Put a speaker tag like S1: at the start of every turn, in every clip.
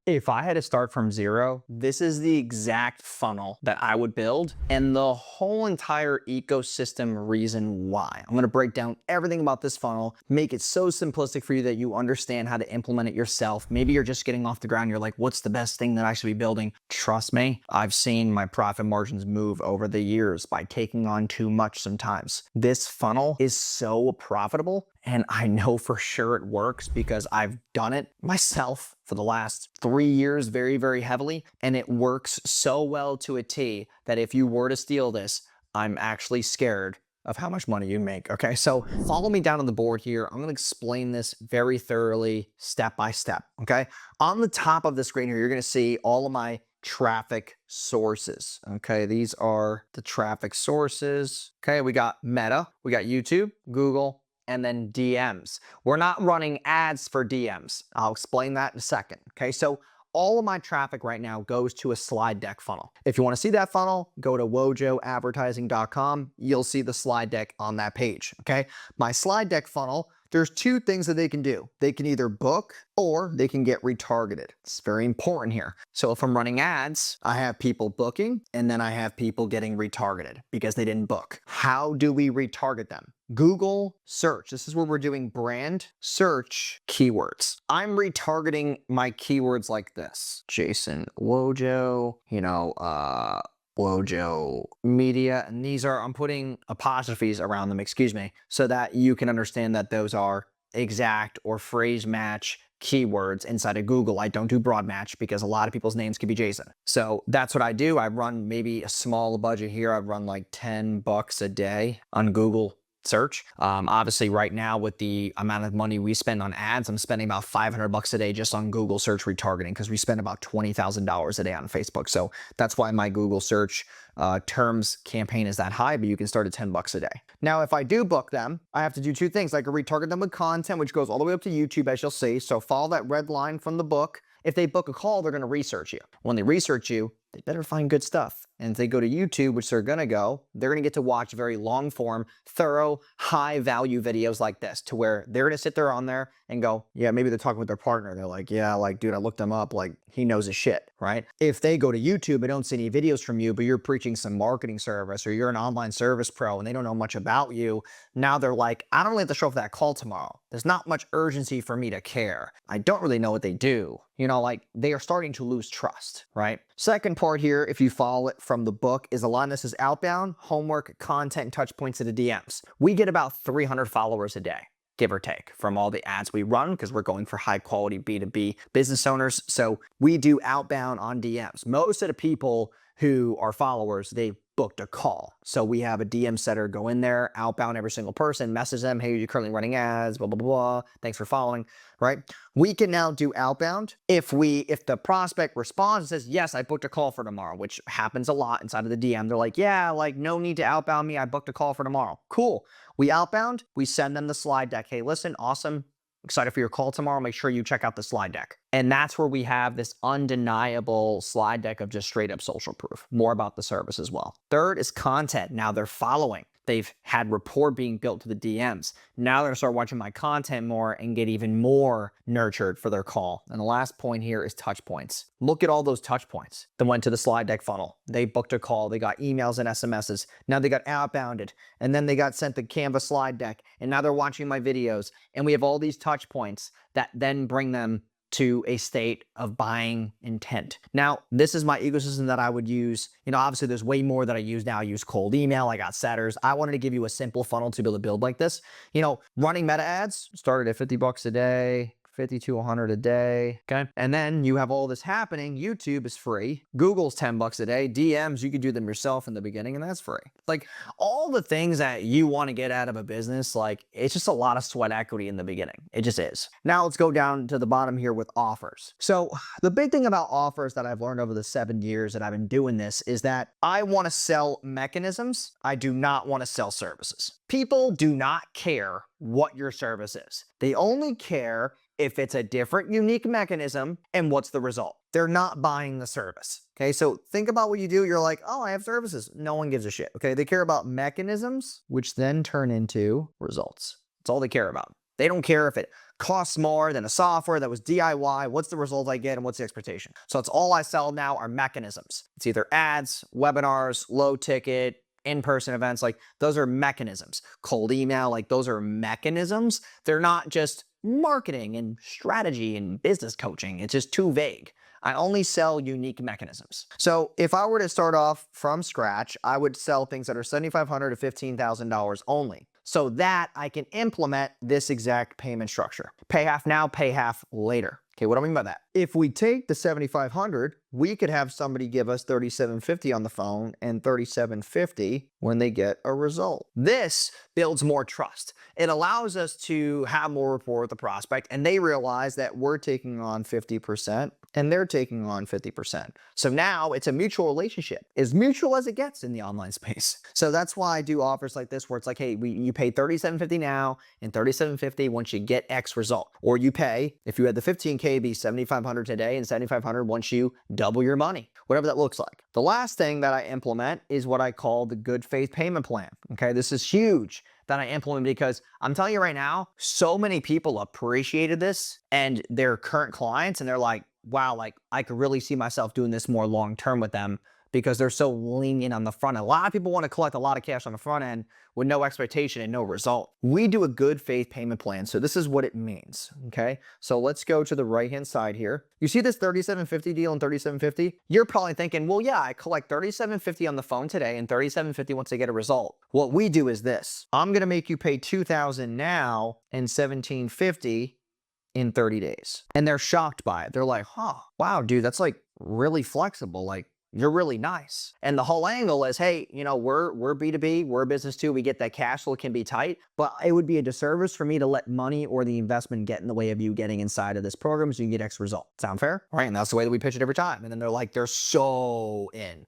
S1: If I had to start from zero, this is the exact funnel that I would build and the whole entire ecosystem reason why. I'm gonna break down everything about this funnel, make it so simplistic for you that you understand how to implement it yourself. Maybe you're just getting off the ground, you're like, what's the best thing that I should be building? Trust me, I've seen my profit margins move over the years by taking on too much sometimes. This funnel is so profitable, and I know for sure it works because I've done it myself for the last 3 years very, very heavily, and it works so well to a T that if you were to steal this, I'm actually scared of how much money you make, okay? So follow me down on the board here. I'm gonna explain this very thoroughly, step by step, okay? On the top of the screen here, you're gonna see all of my traffic sources, okay? These are the traffic sources, okay? We got Meta, we got YouTube, Google, and then DMs. We're not running ads for DMs. I'll explain that in a second, okay? So all of my traffic right now goes to a slide deck funnel. If you wanna see that funnel, go to wojoadvertising.com. You'll see the slide deck on that page, okay? My slide deck funnel, there's two things that they can do. They can either book or they can get retargeted. It's very important here. So if I'm running ads, I have people booking and then I have people getting retargeted because they didn't book. How do we retarget them? Google search. This is where we're doing brand search keywords. I'm retargeting my keywords like this. Jason Wojo, Wojo Media, and these are, I'm putting apostrophes around them, excuse me, so that you can understand that those are exact or phrase match keywords inside of Google. I don't do broad match because a lot of people's names could be Jason. So that's what I do. I run maybe a small budget here. I run like $10 a day on Google search. Obviously right now with the amount of money we spend on ads, I'm spending about $500 a day just on Google search retargeting because we spend about $20,000 a day on Facebook. So that's why my Google search terms campaign is that high, but you can start at $10 a day. Now, if I do book them, I have to do two things. I can retarget them with content, which goes all the way up to YouTube, as you'll see. So follow that red line from the book. If they book a call, they're gonna research you. When they research you, they better find good stuff. And if they go to YouTube, which they're gonna go, they're gonna get to watch very long form, thorough, high value videos like this to where they're gonna sit there on there and go, yeah, maybe they're talking with their partner. They're like, yeah, like, dude, I looked him up. Like, he knows his shit, right? If they go to YouTube and don't see any videos from you, but you're preaching some marketing service or you're an online service pro and they don't know much about you, now they're like, I don't really have to show up for that call tomorrow. There's not much urgency for me to care. I don't really know what they do. Like they are starting to lose trust, right? Second part here, if you follow it from the book, is a line that says outbound, homework, content, and touch points to the DMs. We get about 300 followers a day, give or take, from all the ads we run because we're going for high quality B2B business owners. So we do outbound on DMs. Most of the people who are followers, they booked a call. So we have a DM setter go in there, outbound every single person, message them, hey, you're currently running ads, blah, blah, blah, thanks for following, right? We can now do outbound if the prospect responds and says, yes, I booked a call for tomorrow, which happens a lot inside of the DM. They're like, yeah, like no need to outbound me. I booked a call for tomorrow. Cool. We outbound, we send them the slide deck. Hey, listen, awesome. Excited for your call tomorrow. Make sure you check out the slide deck. And that's where we have this undeniable slide deck of just straight up social proof. More about the service as well. Third is content. Now they're following. They've had rapport being built to the DMs. Now they're gonna start watching my content more and get even more nurtured for their call. And the last point here is touch points. Look at all those touch points that went to the slide deck funnel. They booked a call, they got emails and SMSs. Now they got outbounded, and then they got sent the Canva slide deck, and now they're watching my videos. And we have all these touch points that then bring them to a state of buying intent. Now, this is my ecosystem that I would use. Obviously there's way more that I use now. I use cold email, I got setters. I wanted to give you a simple funnel to be able to build like this. Running meta ads started at $50 a day, 50 to 100 a day, okay? And then you have all this happening. YouTube is free. Google's $10 a day. DMs, you could do them yourself in the beginning, and that's free. Like all the things that you want to get out of a business, like it's just a lot of sweat equity in the beginning. It just is. Now let's go down to the bottom here with offers. So the big thing about offers that I've learned over the 7 years that I've been doing this is that I want to sell mechanisms. I do not want to sell services. People do not care what your service is. They only care if it's a different, unique mechanism and what's the result. They're not buying the service. Okay, so think about what you do. You're like, oh, I have services. No one gives a shit. Okay, they care about mechanisms, which then turn into results. That's all they care about. They don't care if it costs more than a software that was DIY. What's the result I get and what's the expectation? So it's all I sell now are mechanisms. It's either ads, webinars, low ticket, in-person events. Like those are mechanisms. Cold email, like those are mechanisms. They're not just marketing and strategy and business coaching. It's just too vague. I only sell unique mechanisms. So if I were to start off from scratch, I would sell things that are $7,500 to $15,000 only, so that I can implement this exact payment structure. Pay half now, pay half later. Okay, what do I mean by that? If we take the $7,500, we could have somebody give us $3,750 on the phone and $3,750 when they get a result. This builds more trust. It allows us to have more rapport with the prospect, and they realize that we're taking on 50% and they're taking on 50%. So now it's a mutual relationship, as mutual as it gets in the online space. So that's why I do offers like this, where it's like, hey, you pay $3,750 now and $3,750 once you get X result. Or you pay, if you had the 15K, be $7,500 today and $7,500 once you double your money, whatever that looks like. The last thing that I implement is what I call the good faith payment plan. Okay, this is huge that I implement, because I'm telling you right now, so many people appreciated this and their current clients, and they're like, wow, like I could really see myself doing this more long-term with them, because they're so lenient on the front end. A lot of people want to collect a lot of cash on the front end with no expectation and no result. We do a good faith payment plan. So this is what it means, okay? So let's go to the right-hand side here. You see this $3,750 deal and $3,750? You're probably thinking, well, yeah, I collect $3,750 on the phone today and $3,750 once I get a result. What we do is this. I'm gonna make you pay $2,000 now and $1,750 in 30 days. And they're shocked by it. They're like, huh, wow, dude, that's like really flexible. Like, you're really nice. And the whole angle is, hey, you know, we're B2B, we're a business too. We get that cash flow can be tight, but it would be a disservice for me to let money or the investment get in the way of you getting inside of this program so you can get X result. Sound fair? All right, and that's the way that we pitch it every time. And then they're like, they're so in,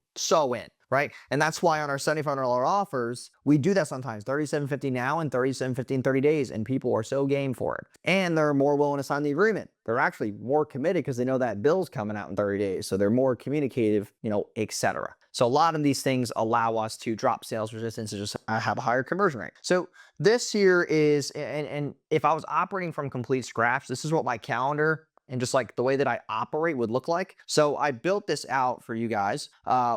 S1: right? And that's why on our $7,500 offers, we do that sometimes, $3,750 now and $3,750 in 30 days, and people are so game for it. And they're more willing to sign the agreement. They're actually more committed because they know that bill's coming out in 30 days. So they're more communicative, you know, etc. So a lot of these things allow us to drop sales resistance and just have a higher conversion rate. So this here is, and if I was operating from complete scratch, this is what my calendar and just like the way that I operate would look like. So I built this out for you guys,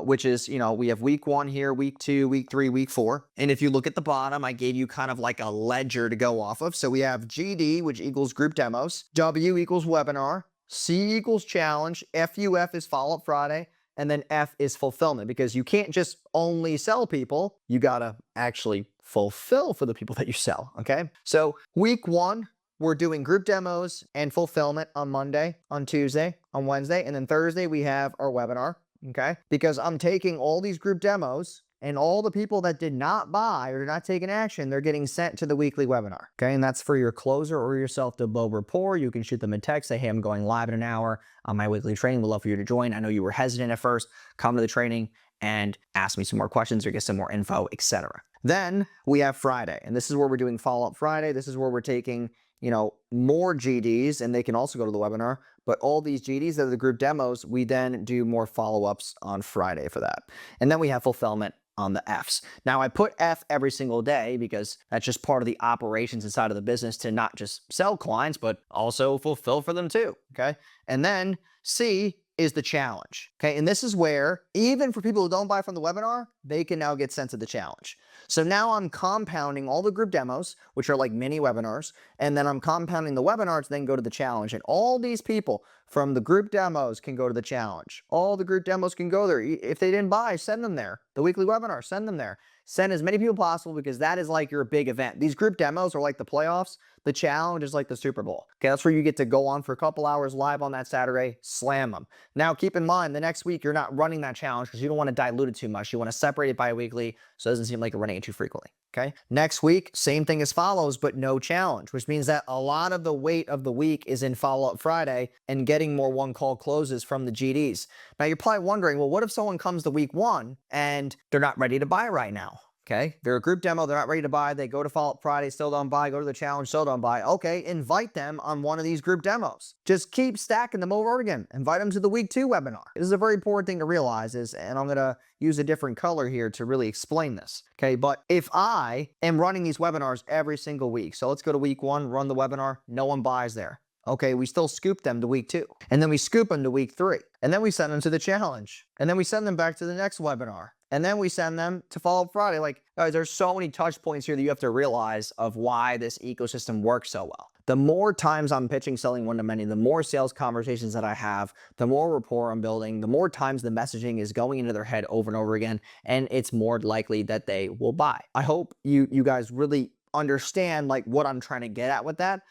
S1: which is, you know, we have week 1 here, week 2, week 3, week 4. And if you look at the bottom, I gave you kind of like a ledger to go off of. So we have GD, which equals group demos, W equals webinar, C equals challenge, FUF is follow-up Friday, and then F is fulfillment, because you can't just only sell people, you gotta actually fulfill for the people that you sell, okay? So week 1, we're doing group demos and fulfillment on Monday, on Tuesday, on Wednesday, and then Thursday we have our webinar, okay? Because I'm taking all these group demos and all the people that did not buy or did not take an action, they're getting sent to the weekly webinar, okay? And that's for your closer or yourself to build rapport. You can shoot them a text, say, hey, I'm going live in an hour on my weekly training. We'd love for you to join. I know you were hesitant at first. Come to the training and ask me some more questions or get some more info, etc. Then we have Friday, and this is where we're doing follow-up Friday. This is where we're taking, you know, more GDs, and they can also go to the webinar, but all these GDs that are the group demos, we then do more follow-ups on Friday for that. And then we have fulfillment on the Fs. Now I put F every single day because that's just part of the operations inside of the business to not just sell clients, but also fulfill for them too, okay? And then C is the challenge, okay? And this is where, even for people who don't buy from the webinar, they can now get sent to the challenge. So now I'm compounding all the group demos, which are like mini webinars, and then I'm compounding the webinars, then go to the challenge. And all these people from the group demos can go to the challenge. All the group demos can go there. If they didn't buy, send them there. The weekly webinar, send them there. Send as many people possible, because that is like your big event. These group demos are like the playoffs. The challenge is like the Super Bowl. Okay, that's where you get to go on for a couple hours live on that Saturday, slam them. Now, keep in mind, the next week, you're not running that challenge because you don't want to dilute it too much. You want to separate it bi-weekly so it doesn't seem like you're running it too frequently, okay? Next week, same thing as follows, but no challenge, which means that a lot of the weight of the week is in follow-up Friday and getting more one-call closes from the GDs. Now, you're probably wondering, well, what if someone comes to week 1 and they're not ready to buy right now? Okay, they're a group demo, they're not ready to buy, they go to Follow-Up Friday, still don't buy, go to the challenge, still don't buy. Okay, invite them on one of these group demos. Just keep stacking them over again. Invite them to the week 2 webinar. This is a very important thing to realize and I'm gonna use a different color here to really explain this. Okay, but if I am running these webinars every single week, so let's go to week 1, run the webinar, no one buys there. Okay, we still scoop them to week 2. And then we scoop them to week 3. And then we send them to the challenge. And then we send them back to the next webinar. And then we send them to Follow-Up Friday. Like, guys, there's so many touch points here that you have to realize of why this ecosystem works so well. The more times I'm pitching, selling one-to-many, the more sales conversations that I have, the more rapport I'm building, the more times the messaging is going into their head over and over again, and it's more likely that they will buy. I hope you guys really understand like what I'm trying to get at with that.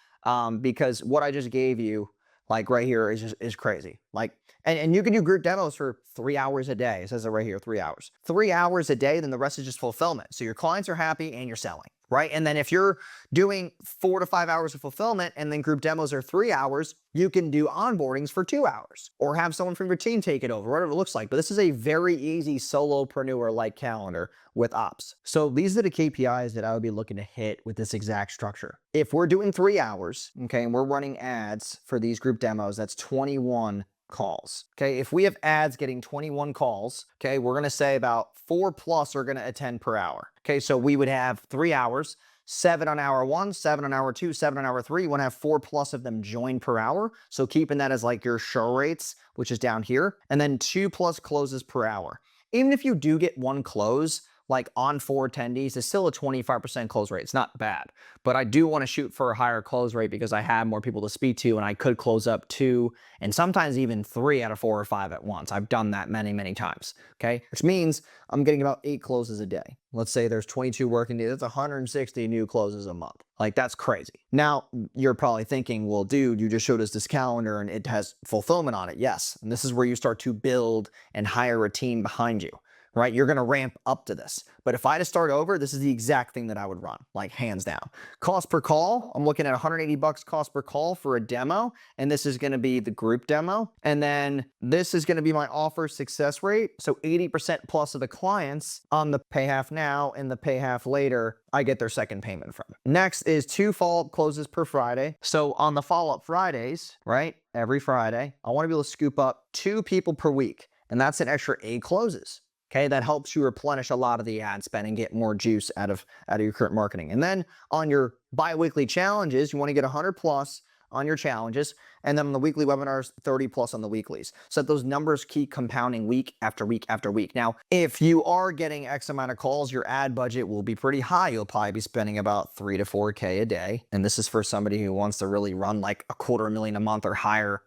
S1: Because what I just gave you, like right here, is crazy. Like, and you can do group demos for 3 hours a day. It says it right here, 3 hours. 3 hours a day, then the rest is just fulfillment. So your clients are happy and you're selling, right? And then if you're doing 4 to 5 hours of fulfillment and then group demos are 3 hours, you can do onboardings for 2 hours or have someone from your team take it over, whatever it looks like. But this is a very easy solopreneur-like calendar with ops. So these are the KPIs that I would be looking to hit with this exact structure. If we're doing 3 hours, okay, and we're running ads for these group demos, that's 21 calls. Okay, if we have ads getting 21 calls, okay, we're gonna say about 4 plus are gonna attend per hour. Okay, so we would have 3 hours, 7 on hour 1, 7 on hour 2, 7 on hour 3. You wanna have 4 plus of them join per hour. So keeping that as like your show rates, which is down here, and then 2 plus closes per hour. Even if you do get 1 close, like on 4 attendees, is still a 25% close rate. It's not bad, but I do want to shoot for a higher close rate because I have more people to speak to and I could close up 2 and sometimes even 3 out of 4 or 5 at once. I've done that many, many times, okay? Which means I'm getting about 8 closes a day. Let's say there's 22 working days, that's 160 new closes a month. Like, that's crazy. Now, you're probably thinking, well, dude, you just showed us this calendar and it has fulfillment on it. Yes, and this is where you start to build and hire a team behind you. Right? You're going to ramp up to this. But if I had to start over, this is the exact thing that I would run, like hands down. Cost per call, I'm looking at 180 bucks cost per call for a demo. And this is going to be the group demo. And then this is going to be my offer success rate. So 80% plus of the clients on the pay half now and the pay half later, I get their second payment from. Next is 2 follow-up closes per Friday. So on the follow-up Fridays, right? Every Friday, I want to be able to scoop up 2 people per week. And that's an extra 8 closes. Okay, that helps you replenish a lot of the ad spend and get more juice out of your current marketing. And then on your bi-weekly challenges, you want to get 100 plus on your challenges. And then on the weekly webinars, 30 plus on the weeklies. So that those numbers keep compounding week after week after week. Now, if you are getting X amount of calls, your ad budget will be pretty high. You'll probably be spending about 3 to 4K a day. And this is for somebody who wants to really run like $250,000 a month or higher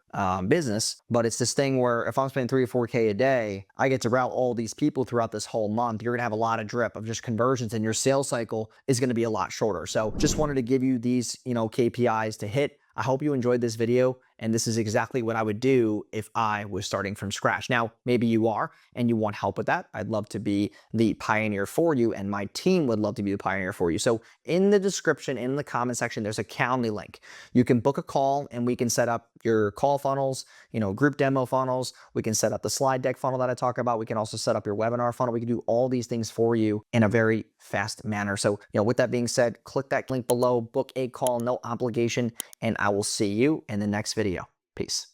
S1: business. But it's this thing where if I'm spending 3 to 4K a day, I get to route all these people throughout this whole month. You're gonna have a lot of drip of just conversions and your sales cycle is gonna be a lot shorter. So just wanted to give you these, KPIs to hit. I hope you enjoyed this video, and this is exactly what I would do if I was starting from scratch. Now, maybe you are and you want help with that. I'd love to be the pioneer for you, and my team would love to be the pioneer for you. So in the description, in the comment section, there's a Calendly link. You can book a call and we can set up your call funnels, group demo funnels. We can set up the slide deck funnel that I talk about. We can also set up your webinar funnel. We can do all these things for you in a very fast manner. So, with that being said, click that link below, book a call, no obligation, and I will see you in the next video. Peace.